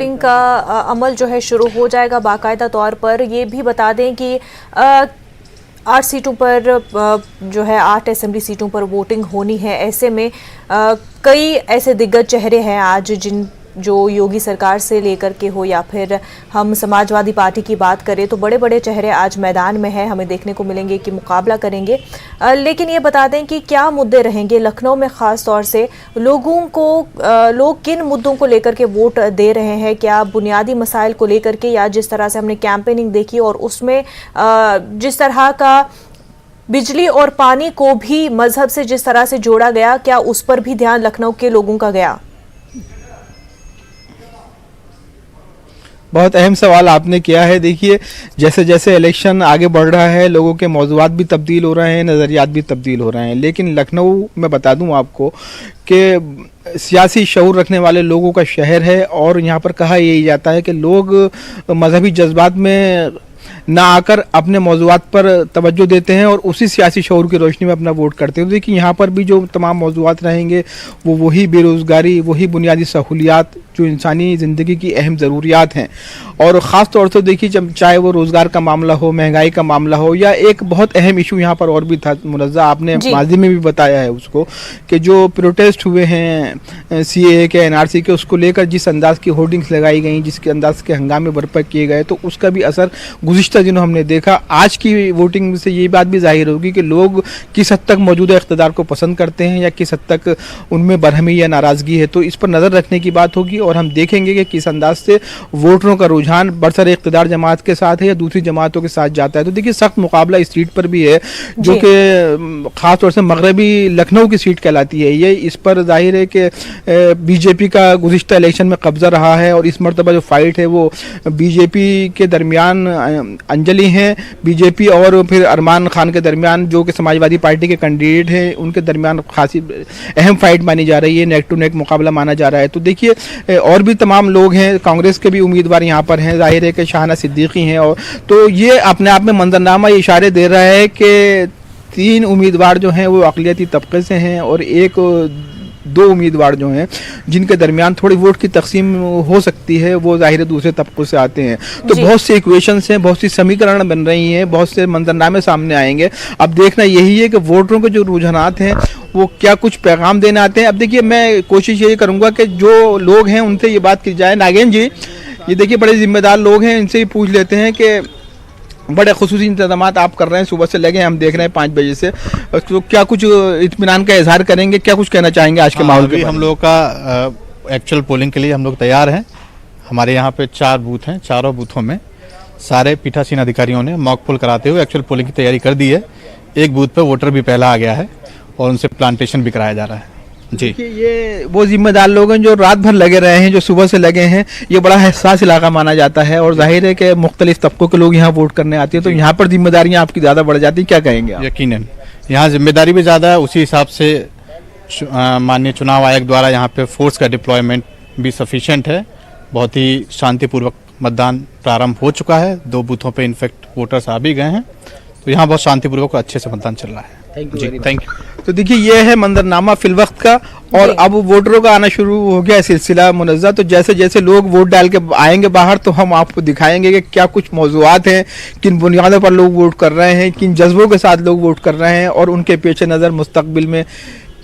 का अमल जो है शुरू हो जाएगा बाकायदा तौर पर। ये भी बता दें कि 8 सीटों पर जो है 8 असेंबली सीटों पर वोटिंग होनी है। ऐसे में कई ऐसे दिग्गज चेहरे हैं आज जिन जो योगी सरकार से लेकर के हो या फिर हम समाजवादी पार्टी की बात करें तो बड़े बड़े चेहरे आज मैदान में हैं, हमें देखने को मिलेंगे कि मुकाबला करेंगे। लेकिन ये बता दें कि क्या मुद्दे रहेंगे लखनऊ में, ख़ास तौर से लोगों को लोग किन मुद्दों को लेकर के वोट दे रहे हैं, क्या बुनियादी मसाइल को लेकर के, या जिस तरह से हमने कैंपेनिंग देखी और उसमें जिस तरह का बिजली और पानी को भी मजहब से जिस तरह से जोड़ा गया, क्या उस पर भी ध्यान लखनऊ के लोगों का गया? बहुत अहम सवाल आपने किया है। देखिए, जैसे जैसे इलेक्शन आगे बढ़ रहा है लोगों के मौज़ूआत भी तब्दील हो रहे हैं, नज़रियात भी तब्दील हो रहे हैं। लेकिन लखनऊ मैं बता दूं आपको कि सियासी शऊर रखने वाले लोगों का शहर है और यहाँ पर कहा यही जाता है कि लोग मजहबी जज्बात में ना आकर अपने मौज़ूआत पर तवज्जो देते हैं और उसी सियासी शऊर की रोशनी में अपना वोट करते हैं। तो देखिए, यहाँ पर भी जो तमाम मौज़ूआत रहेंगे वो वही बेरोज़गारी, वही बुनियादी सहूलियात जो इंसानी ज़िंदगी की अहम ज़रूरियात हैं। और ख़ास तौर से देखिए, जब चाहे वो रोज़गार का मामला हो, महंगाई का मामला हो, या एक बहुत अहम इशू यहाँ पर और भी था मुनज़्ज़ा, आपने माज़ी में भी बताया है उसको, कि जो प्रोटेस्ट हुए हैं CAA के, NRC के, उसको लेकर जिस अंदाज की होर्डिंग्स लगाई गई, जिसके अंदाज के हंगामे बर्पा किए गए, तो उसका भी असर गुज़िश्ता दिनों हमने देखा। आज की वोटिंग से ये बात भी जाहिर होगी कि लोग किस हद तक मौजूदा इक़्तिदार को पसंद करते हैं या किस हद तक उनमें बरहमी या नाराज़गी है। तो इस पर नज़र रखने की बात होगी और हम देखेंगे कि किस अंदाज से वोटरों का रुझान बरसर इक़्तिदार जमात के साथ है या दूसरी जमातों के साथ जाता है। तो देखिए, सख्त मुकाबला इस सीट पर भी है जो कि ख़ास तौर से मगरबी लखनऊ की सीट कहलाती है। ये इस पर जाहिर है कि BJP का गुज़िश्ता इलेक्शन में कब्ज़ा रहा है और इस मरतबा जो फाइट है वो BJP के दरमियान अंजलि हैं, BJP और फिर अरमान खान के दरमियान जो कि समाजवादी पार्टी के कैंडिडेट हैं, उनके दरमियान खासी अहम फाइट मानी जा रही है, नेक टू नेक मुकाबला माना जा रहा है। तो देखिए, और भी तमाम लोग हैं, कांग्रेस के भी उम्मीदवार यहाँ पर हैं, जाहिर है कि शाहना सिद्दीकी हैं। और तो ये अपने आप में मंजरनामा ये इशारे दे रहा है कि 3 उम्मीदवार जो हैं वो अक़लियती तबके से हैं और 2 उम्मीदवार जो हैं जिनके दरमियान थोड़ी वोट की तकसीम हो सकती है, वो ज़ाहिर दूसरे तबकों से आते हैं। तो बहुत से इक्वेशंस हैं, बहुत सी समीकरण बन रही हैं, बहुत से मंजरनामे सामने आएंगे। अब देखना यही है कि वोटरों के जो रुझानात हैं वो क्या कुछ पैगाम देने आते हैं। अब देखिए, मैं कोशिश यही करूँगा कि जो लोग हैं उनसे ये बात की जाए। नागेन जी, ये देखिए बड़े जिम्मेदार लोग हैं, इनसे ही पूछ लेते हैं कि बड़े खुसूसी इंतजाम आप कर रहे हैं, सुबह से लगे हम देख रहे हैं 5 बजे से, तो क्या कुछ इत्मीनान का इजहार करेंगे, क्या कुछ कहना चाहेंगे आज के माहौल के? हम लोग का एक्चुअल पोलिंग के लिए हम लोग तैयार हैं। हमारे यहाँ पे 4 बूथ हैं, चारों बूथों में सारे पीठासीन अधिकारियों ने मॉक पोल कराते हुए एक्चुअल पोलिंग की तैयारी कर दी है। एक बूथ पे वोटर भी पहला आ गया है और उनसे प्लांटेशन भी कराया जा रहा है। जी, ये वो जिम्मेदार लोग हैं जो रात भर लगे रहे हैं, जो सुबह से लगे हैं। ये बड़ा हसास इलाका माना जाता है और जाहिर है कि मुख्तलिफ तबकों के लोग यहाँ वोट करने आते हैं, तो यहाँ पर जिम्मेदारियाँ आपकी ज़्यादा बढ़ जाती हैं, क्या कहेंगे आप? यकीनन यहाँ जिम्मेदारी भी ज़्यादा है, उसी हिसाब से माननीय चुनाव आयोग द्वारा यहाँ पे फोर्स का डिप्लॉयमेंट भी सफिशिएंट है। बहुत ही शांतिपूर्वक मतदान प्रारंभ हो चुका है, 2 बूथों पे इनफैक्ट वोटर्स आ भी गए हैं, तो यहाँ बहुत शांतिपूर्वक अच्छे से मतदान चल रहा है। Thank you. तो देखिए, ये है मंजरनामा फिलवक्त का और अब वोटरों का आना शुरू हो गया सिलसिला मुनज़्ज़ा। तो जैसे जैसे लोग वोट डाल के आएंगे बाहर तो हम आपको दिखाएंगे कि क्या कुछ मौज़ूआत हैं, किन बुनियादों पर लोग वोट कर रहे हैं, किन जज्बों के साथ लोग वोट कर रहे हैं और उनके पेश नज़र मुस्तकबिल में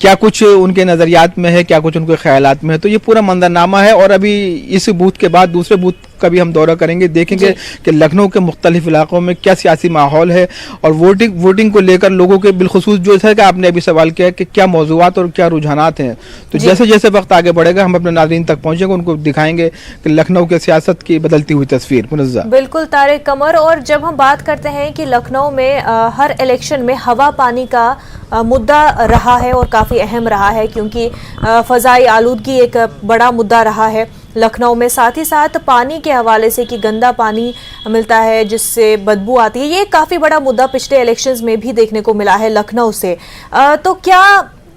क्या कुछ उनके नज़रियात में है, क्या कुछ उनके ख्यालात में है। तो ये पूरा मंजरनामा है और अभी इस बूथ के बाद दूसरे बूथ का भी हम दौरा करेंगे, देखेंगे कि लखनऊ के मुख्तलिफ इलाकों में क्या सियासी माहौल है और वोटिंग को लेकर लोगों के बिलखुसूस जो है कि आपने अभी सवाल किया कि क्या मौज़ूआत और क्या रुझानात हैं। तो जैसे जैसे वक्त आगे बढ़ेगा हम अपने नाज़रीन तक पहुँचेंगे, उनको दिखाएंगे कि लखनऊ के सियासत की बदलती हुई तस्वीर। मुनज़्ज़ा बिल्कुल तारिक कमर। और जब हम बात करते हैं कि लखनऊ में हर इलेक्शन में हवा पानी का मुद्दा रहा है और काफ़ी अहम रहा है, क्योंकि फ़ज़ाई आलूदगी एक बड़ा मुद्दा रहा है लखनऊ में। साथ ही साथ पानी के हवाले से कि गंदा पानी मिलता है जिससे बदबू आती है, ये काफ़ी बड़ा मुद्दा पिछले इलेक्शंस में भी देखने को मिला है लखनऊ से। तो क्या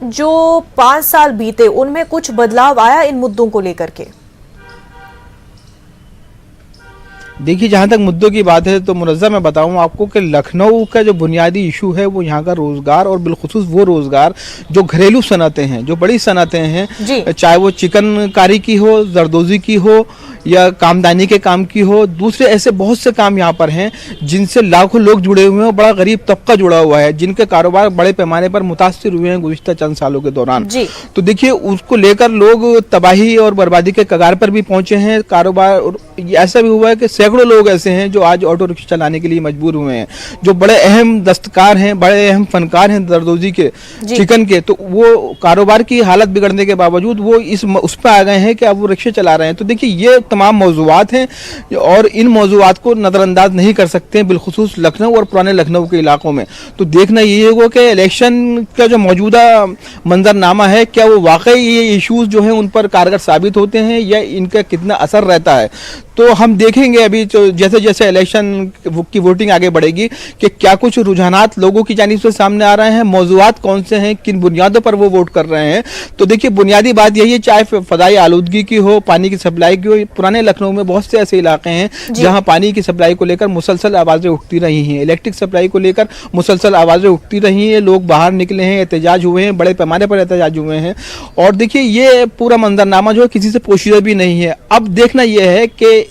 जो 5 साल बीते उनमें कुछ बदलाव आया इन मुद्दों को लेकर के? देखिए, जहाँ तक मुद्दों की बात है तो मुनज़्ज़ा मैं बताऊँ आपको कि लखनऊ का जो बुनियादी इशू है वो यहाँ का रोज़गार और बिलखुसूस वो रोज़गार जो घरेलू सनतें हैं, जो बड़ी सनतें हैं, चाहे वो चिकन कारी की हो, जरदोज़ी की हो या कामदानी के काम की हो, दूसरे ऐसे बहुत से काम यहाँ पर हैं जिनसे लाखों लोग जुड़े हुए हैं, बड़ा गरीब तबका जुड़ा हुआ है, जिनके कारोबार बड़े पैमाने पर मुतासिर हुए हैं गुज़िश्ता चंद सालों के दौरान। तो देखिए उसको लेकर लोग तबाही और बर्बादी के कगार पर भी पहुंचे हैं। कारोबार ऐसा भी हुआ है कि सैकड़ों लोग ऐसे हैं जो आज ऑटो रिक्शा चलाने के लिए मजबूर हुए हैं, जो बड़े अहम दस्तकार हैं, बड़े अहम फनकार हैं दरदोजी के, चिकन के, तो वो कारोबार की हालत बिगड़ने के बावजूद वो उस पर आ गए हैं कि अब वो रिक्शे चला रहे हैं। तो देखिए ये तमाम मौजूआत हैं और इन मौजूआत को नज़रअंदाज नहीं कर सकते हैं, बिलखुसूस लखनऊ और पुराने लखनऊ के इलाकों में। तो देखना ये होगा कि इलेक्शन का जो मौजूदा मंजरनामा है, क्या वो वाकई ये इश्यूज जो हैं उन पर कारगर साबित होते हैं या इनका कितना असर रहता है। तो हम देखेंगे अभी जैसे जैसे इलेक्शन की वोटिंग आगे बढ़ेगी कि क्या कुछ रुझानात लोगों की जानिब से सामने आ रहे हैं, मौजूआत कौन से हैं, किन बुनियादों पर वो वोट कर रहे हैं। तो देखिए बुनियादी बात यही है, चाहे फदाई आलूदगी की हो, पानी की सप्लाई की हो, पुराने लखनऊ में बहुत से ऐसे इलाके हैं जहां पानी की सप्लाई को लेकर मुसलसल आवाज़ें उठती रही हैं, इलेक्ट्रिक सप्लाई को लेकर मुसलसल आवाज़ें उठती रही हैं, लोग बाहर निकले हैं, एहतजाज हुए हैं, बड़े पैमाने पर एहतजाज हुए हैं। और देखिए ये पूरा मंजरनामा जो है किसी से पोशीदा भी नहीं है। अब देखना यह है कि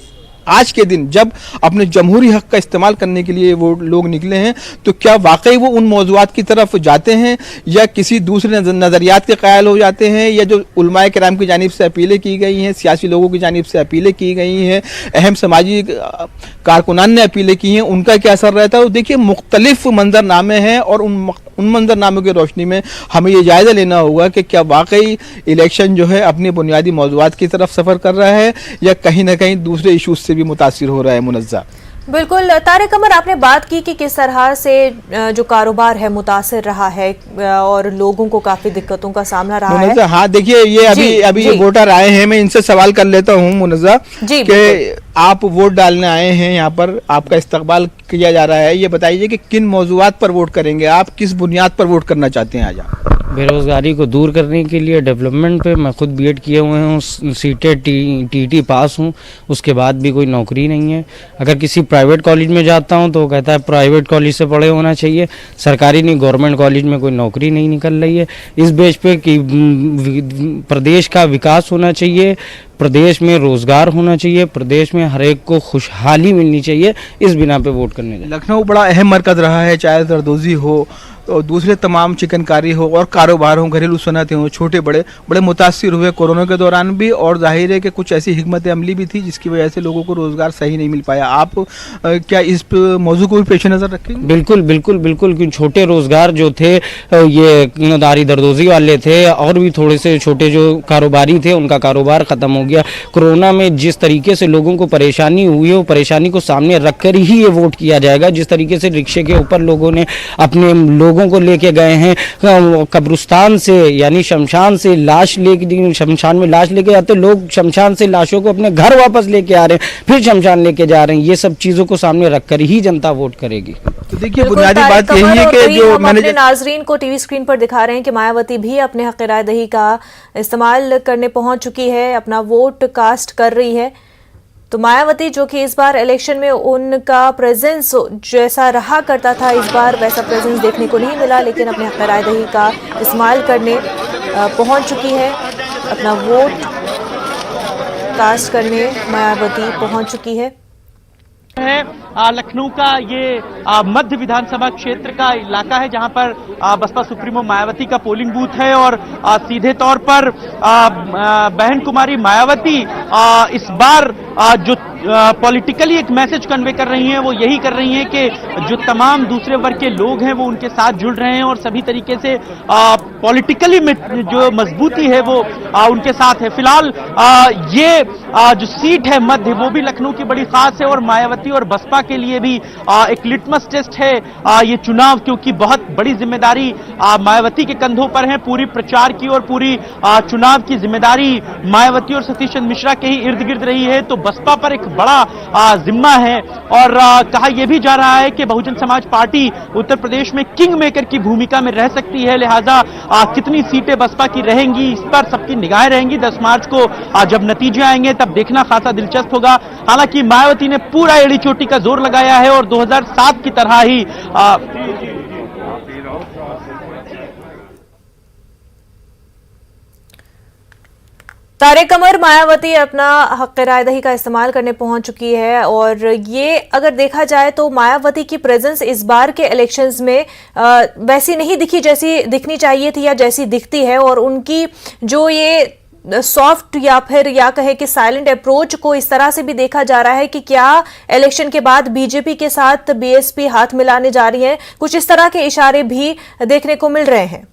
आज के दिन जब अपने जमहूरी हक का इस्तेमाल करने के लिए वो लोग निकले हैं, तो क्या वाकई वो उन मौजूआत की तरफ जाते हैं या किसी दूसरे नज़रियात के कायल हो जाते हैं, या जो उलमाए किराम की जानिब से अपीलें की गई हैं, सियासी लोगों की जानिब से अपीलें की गई हैं, अहम समाजी कारकुनान ने अपीलें की हैं, उनका क्या असर रहता है। तो देखिए मुख्तलिफ मंजरनामे हैं और उन मंजरनामों की रोशनी में हमें ये जायज़ा लेना होगा कि क्या वाकई इलेक्शन जो है अपनी बुनियादी मौजूआत की तरफ सफ़र कर रहा है या कहीं ना कहीं दूसरे इशूज़ से भी मुतासिर हो रहा है। मुनज़्ज़ा बिल्कुल तारिक कमर, आपने बात की कि किस तरह से जो कारोबार है मुतासिर रहा है और लोगों को काफी दिक्कतों का सामना रहा है। हाँ देखिए ये अभी ये वोटर आए हैं, मैं इनसे सवाल कर लेता हूँ मुनज़्ज़ा कि आप वोट डालने आए हैं, यहाँ पर आपका इस्तकबाल किया जा रहा है, ये बताइए कि किन मौजूआत पर वोट करेंगे आप, किस बुनियाद पर वोट करना चाहते हैं आज आप? बेरोज़गारी को दूर करने के लिए, डेवलपमेंट पे। मैं खुद बीएड किए हुए हूँ, सीटेट टीटी पास हूँ, उसके बाद भी कोई नौकरी नहीं है। अगर किसी प्राइवेट कॉलेज में जाता हूँ तो वो कहता है प्राइवेट कॉलेज से पढ़े होना चाहिए, सरकारी नहीं गवर्नमेंट कॉलेज में कोई नौकरी नहीं निकल रही है। इस बेस पे कि प्रदेश का विकास होना चाहिए, प्रदेश में रोजगार होना चाहिए, प्रदेश में हर एक को खुशहाली मिलनी चाहिए, इस बिना पे वोट करने जाए। लखनऊ बड़ा अहम मरकज़ रहा है, चाहे जरदोजी हो और दूसरे तमाम चिकनकारी हो और कारोबार हो, घरेलू सनतें हो, छोटे बड़े बड़े मुतासिर हुए कोरोना के दौरान भी। और जाहिर है कि कुछ ऐसी हिकमत अमली भी थी जिसकी वजह से लोगों को रोजगार सही नहीं मिल पाया। आप क्या इस मौजू को भी पेश नज़र रखेंगे? बिल्कुल बिल्कुल बिल्कुल, क्योंकि छोटे रोजगार जो थे ये दारी दरदोजी वाले थे और भी थोड़े से छोटे जो कारोबारी थे उनका कारोबार ख़त्म हो गया। कोरोना में जिस तरीके से लोगों को परेशानी हुई है वो परेशानी को सामने रखकर ही ये वोट किया जाएगा। जिस तरीके से रिक्शे के ऊपर लोगों ने अपने लोगों को लेके गए हैं कब्रिस्तान से, यानी शमशान से लाश लेके, शमशान में लाश लेके जाते लोग, शमशान से लाशों को अपने घर वापस लेके आ रहे हैं, फिर शमशान लेके जा रहे हैं। ये सब चीजों को सामने रखकर ही जनता वोट करेगी। तो देखिए बुनियादी बात यही है कि जो मैंने नाजरीन को टीवी स्क्रीन पर दिखा रहे हैं कि मायावती भी अपने हक़ राय दही का इस्तेमाल करने पहुंच चुकी है, अपना वोट कास्ट कर रही है। तो मायावती जो कि इस बार इलेक्शन में उनका प्रेजेंस जैसा रहा करता था, इस बार वैसा प्रेजेंस देखने को नहीं मिला, लेकिन अपने हक़ राय दही का इस्तेमाल करने पहुंच चुकी है, अपना वोट कास्ट करने मायावती पहुंच चुकी है। लखनऊ का ये मध्य विधानसभा क्षेत्र का इलाका है जहां पर बसपा सुप्रीमो मायावती का पोलिंग बूथ है और सीधे तौर पर बहन कुमारी मायावती इस बार जो पॉलिटिकली एक मैसेज कन्वे कर रही हैं वो यही कर रही हैं कि जो तमाम दूसरे वर्ग के लोग हैं वो उनके साथ जुड़ रहे हैं और सभी तरीके से पॉलिटिकली में जो मजबूती है वो उनके साथ है। फिलहाल ये जो सीट है मध्य, वो भी लखनऊ की बड़ी खास है और मायावती और बसपा के लिए भी एक लिटमस टेस्ट है ये चुनाव, क्योंकि बहुत बड़ी जिम्मेदारी मायावती के कंधों पर है। पूरी प्रचार की और पूरी चुनाव की जिम्मेदारी मायावती और सतीश चंद्र मिश्रा के ही इर्द गिर्द रही है, तो बसपा पर एक बड़ा जिम्मा है। और कहा यह भी जा रहा है कि बहुजन समाज पार्टी उत्तर प्रदेश में किंग मेकर की भूमिका में रह सकती है, लिहाजा कितनी सीटें बसपा की रहेंगी इस पर सबकी निगाहें रहेंगी। 10 मार्च को जब नतीजे आएंगे तब देखना खासा दिलचस्प होगा। हालांकि मायावती ने पूरा एड़ी चोटी का जोर लगाया है और 2007 की तरह ही तारिक कमर मायावती अपना हक़ राय दही का इस्तेमाल करने पहुंच चुकी है और ये अगर देखा जाए तो मायावती की प्रेजेंस इस बार के इलेक्शंस में वैसी नहीं दिखी जैसी दिखनी चाहिए थी या जैसी दिखती है, और उनकी जो ये सॉफ्ट या फिर या कहे कि साइलेंट अप्रोच को इस तरह से भी देखा जा रहा है कि क्या इलेक्शन के बाद बीजेपी के साथ बीएसपी हाथ मिलाने जा रही है, कुछ इस तरह के इशारे भी देखने को मिल रहे हैं।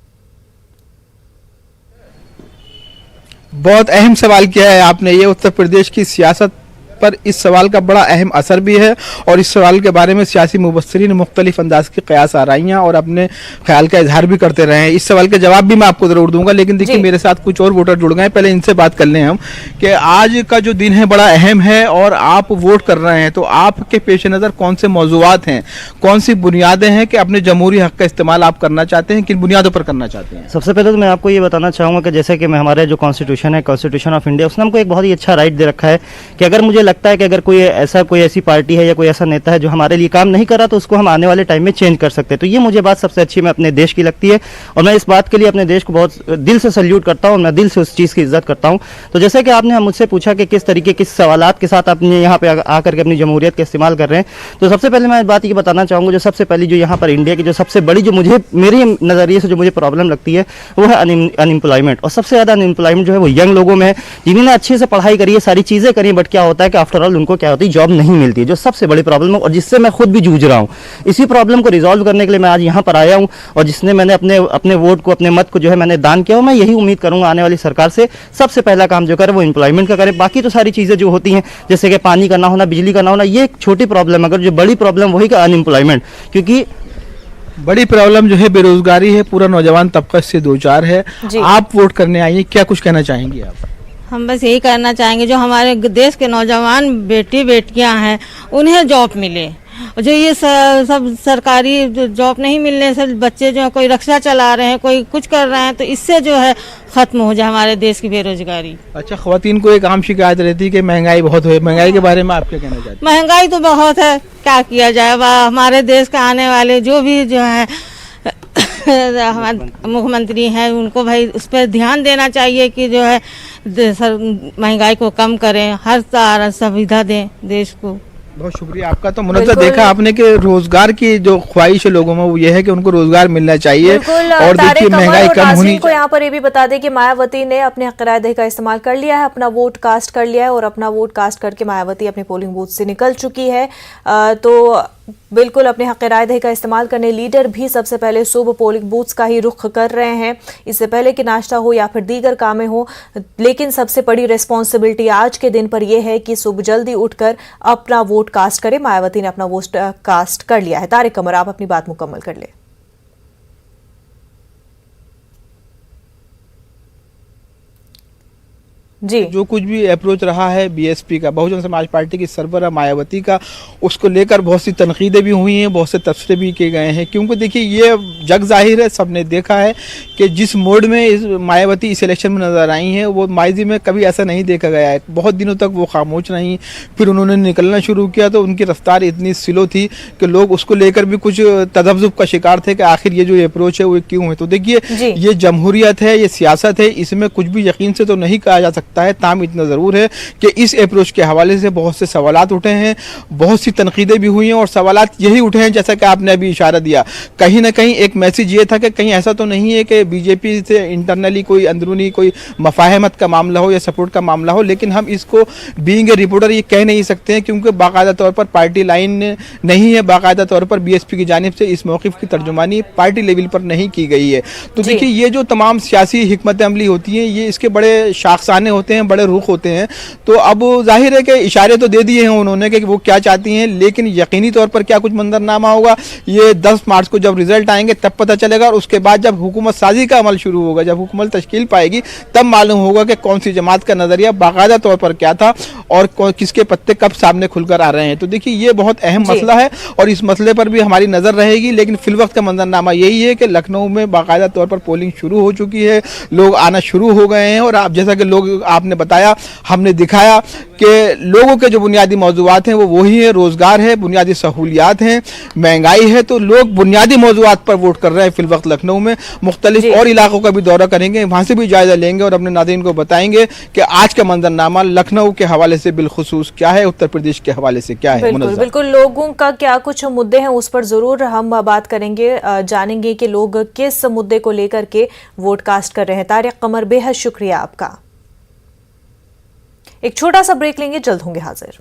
बहुत अहम सवाल किया है आपने। ये उत्तर प्रदेश की सियासत पर इस सवाल का बड़ा अहम असर भी है और इस सवाल के बारे में सियासी मुबस्सिरीन मुख्तलिफ अंदाज की कयास आराइयाँ और अपने ख्याल का इजहार भी करते रहे हैं। इस सवाल के जवाब भी मैं आपको जरूर दूंगा, लेकिन देखिए मेरे साथ कुछ और वोटर जुड़ गए, पहले इनसे बात कर लें हम कि आज का जो दिन है बड़ा अहम है और आप वोट कर रहे हैं, तो आपके पेश नज़र कौन से मौजूआत हैं, कौन सी बुनियादें हैं कि अपने जमहूरी हक का इस्तेमाल आप करना चाहते हैं, किन बुनियादों पर करना चाहते हैं? सबसे पहले तो मैं आपको ये बताना चाहूँगा कि जैसे कि मैं हमारे जो कॉन्स्टिट्यूशन है, कॉन्स्टिट्यूशन ऑफ इंडिया, उसने हमको एक बहुत ही अच्छा राइट दे रखा है कि अगर मुझे लगता है कि अगर कोई ऐसी पार्टी है या कोई ऐसा नेता है जो हमारे लिए काम नहीं कर रहा, तो उसको हम आने वाले टाइम में चेंज कर सकते हैं। तो ये मुझे बात सबसे अच्छी मैं अपने देश की लगती है और मैं इस बात के लिए अपने देश को बहुत दिल से सल्यूट करता हूँ और मैं दिल से उस चीज़ की इज्जत करता हूँ। तो जैसे कि आपने मुझसे पूछा कि किस तरीके किस सवालात के साथ आपने यहाँ पे आकर के अपनी जमहूरियत का इस्तेमाल कर रहे हैं, तो सबसे पहले मैं बात ये बताना चाहूँगा, जो सबसे पहली जो यहाँ पर इंडिया की जो सबसे बड़ी जो मुझे मेरे नज़रिए से जो मुझे प्रॉब्लम लगती है वो है अनएम्प्लॉयमेंट। और सबसे ज़्यादा अनएम्प्लॉयमेंट जो है वो यंग लोगों में है, जिन्होंने अच्छे से पढ़ाई करी है, सारी चीज़ें करी, बट क्या होता है कि आफ्टर ऑल उनको क्या होती है, जॉब नहीं मिलती है, जो सबसे बड़ी प्रॉब्लम है और जिससे मैं खुद भी जूझ रहा हूँ। इसी प्रॉब्लम को रिजॉल्व करने के लिए मैं आज यहाँ पर आया हूँ और जिसने मैंने अपने वोट को, अपने मत को जो है मैंने दान किया, मैं यही उम्मीद करूँगा आने वाली सरकार से सबसे पहला काम जो करे वो एम्प्लॉयमेंट का करे। बाकी तो सारी चीज़ें जो होती हैं जैसे कि पानी का ना होना, बिजली का ना होना, ये एक छोटी प्रॉब्लम, अगर जो बड़ी प्रॉब्लम वही का अनएम्प्लॉयमेंट, क्योंकि बड़ी प्रॉब्लम जो है बेरोजगारी है, पूरा नौजवान तबका इससे दो चार है। आप वोट करने आइए, क्या कुछ कहना चाहेंगी आप? हम बस यही करना चाहेंगे जो हमारे देश के नौजवान बेटी बेटियां हैं उन्हें जॉब मिले, जो ये सब सरकारी जॉब नहीं मिलने से बच्चे जो है कोई रिक्शा चला रहे हैं, कोई कुछ कर रहे हैं, तो इससे जो है खत्म हो जाए हमारे देश की बेरोजगारी। अच्छा, ख्वातीन को एक आम शिकायत रहती है कि महंगाई बहुत है, महंगाई के बारे में आप क्या कहना चाहते हैं? महंगाई तो बहुत है, क्या किया जाए, हमारे देश का आने वाले जो भी जो है हमारे मुख्यमंत्री हैं उनको भाई उस पर ध्यान देना चाहिए कि जो है महंगाई को कम करें, हर तरह सुविधा दें देश को। बहुत शुक्रिया आपका। तो मुनव्वर, देखा आपने कि रोजगार की जो ख्वाहिश है लोगों में वो ये है कि उनको रोजगार मिलना चाहिए और देखिए महंगाई कम होनी को यहाँ पर ये भी बता दें कि मायावती ने अपने हक़ राय दही का इस्तेमाल कर लिया है, अपना वोट कास्ट कर लिया है और अपना वोट कास्ट करके मायावती अपने पोलिंग बूथ से निकल चुकी है। तो बिल्कुल अपने हक़ राय दही का इस्तेमाल करने लीडर भी सबसे पहले सुबह पोलिंग बूथ्स का ही रुख कर रहे हैं, इससे पहले कि नाश्ता हो या फिर दीगर कामें हो। लेकिन सबसे बड़ी रिस्पॉन्सिबिलिटी आज के दिन पर यह है कि सुबह जल्दी उठकर अपना वोट कास्ट करें। मायावती ने अपना वोट कास्ट कर लिया है। तारिक कमर, आप अपनी बात मुकम्मल कर ले। जी, जो कुछ भी अप्रोच रहा है बीएसपी का, बहुजन समाज पार्टी की सरबराह मायावती का, उसको लेकर बहुत सी तनकीदें भी हुई हैं, बहुत से तबसरे भी किए गए हैं, क्योंकि देखिए ये जग जाहिर है, सबने देखा है कि जिस मोड में मायावती इस इलेक्शन में नजर आई हैं वो माजी में कभी ऐसा नहीं देखा गया है। बहुत दिनों तक वो खामोश रहीं, फिर उन्होंने निकलना शुरू किया तो उनकी रफ्तार इतनी स्लो थी कि लोग उसको लेकर भी कुछ तजब्जुब का शिकार थे कि आखिर ये जो अप्रोच है वो क्यों है। तो देखिए ये जमहूरियत है, ये सियासत है, इसमें कुछ भी यकीन से तो नहीं कहा जा सकता है। ताम इतना ज़रूर है कि इस अप्रोच के हवाले से बहुत से सवालात उठे हैं, बहुत सी तनकीदें भी हुई हैं और सवालात यही उठे हैं जैसा कि आपने अभी इशारा दिया। कहीं ना कहीं एक मैसेज ये था कि कहीं ऐसा तो नहीं है कि बीजेपी से इंटरनली कोई अंदरूनी कोई मफाहमत का मामला हो या सपोर्ट का मामला हो, लेकिन हम इसको बीइंग ए रिपोर्टर ये कह नहीं सकते हैं क्योंकि बाकायदा तौर पर पार्टी लाइन नहीं है, बाकायदा तौर पर बीएसपी की जानिब से इस मौक़िफ़ की तर्जुमानी पार्टी लेवल पर नहीं की गई है। तो देखिए ये जो तमाम सियासी हिकमत अमली होती हैं ये इसके बड़े शाखसाने होते हैं, बड़े रुख होते हैं। तो अब जाहिर है कि इशारे तो दे दिए हैं उन्होंने कि वो क्या चाहती हैं, लेकिन यकीनी तौर पर क्या कुछ मंजरनामा होगा ये 10 मार्च को जब रिजल्ट आएंगे तब पता चलेगा। और उसके बाद जब हुकूमत साजी का अमल शुरू होगा, जब हुकूमत तश्कील पाएगी, तब मालूम होगा कि कौन सी जमात का नजरिया बाकायदा तौर पर क्या था और किसके पत्ते कब सामने खुलकर आ रहे हैं। तो देखिए ये बहुत अहम मसला है और इस मसले पर भी हमारी नजर रहेगी। लेकिन फिलवक्त का मंजरनामा यही है कि लखनऊ में बाकायदा तौर पर पोलिंग शुरू हो चुकी है, लोग आना शुरू हो गए हैं और आप जैसा कि लोग आपने बताया, हमने दिखाया कि लोगों के जो बुनियादी मौजूआत हैं वो वही है, रोजगार है, बुनियादी सहूलियात हैं, महंगाई है। तो लोग बुनियादी मौजूआत पर वोट कर रहे हैं फिल वक्त लखनऊ में। मुख्तलिफ और इलाकों का भी दौरा करेंगे, वहां से भी जायजा लेंगे और अपने नाज़रीन को बताएंगे कि आज का मंजरनामा लखनऊ के हवाले से बिलखुसूस क्या है, उत्तर प्रदेश के हवाले से क्या है। बिल्कुल बिल्कुल, लोगों का क्या कुछ मुद्दे हैं उस पर जरूर हम बात करेंगे, जानेंगे कि लोग किस मुद्दे को लेकर के वोट कास्ट कर रहे हैं। तारिक कमर, बेहद शुक्रिया आपका। एक छोटा सा ब्रेक लेंगे, जल्द होंगे हाजिर।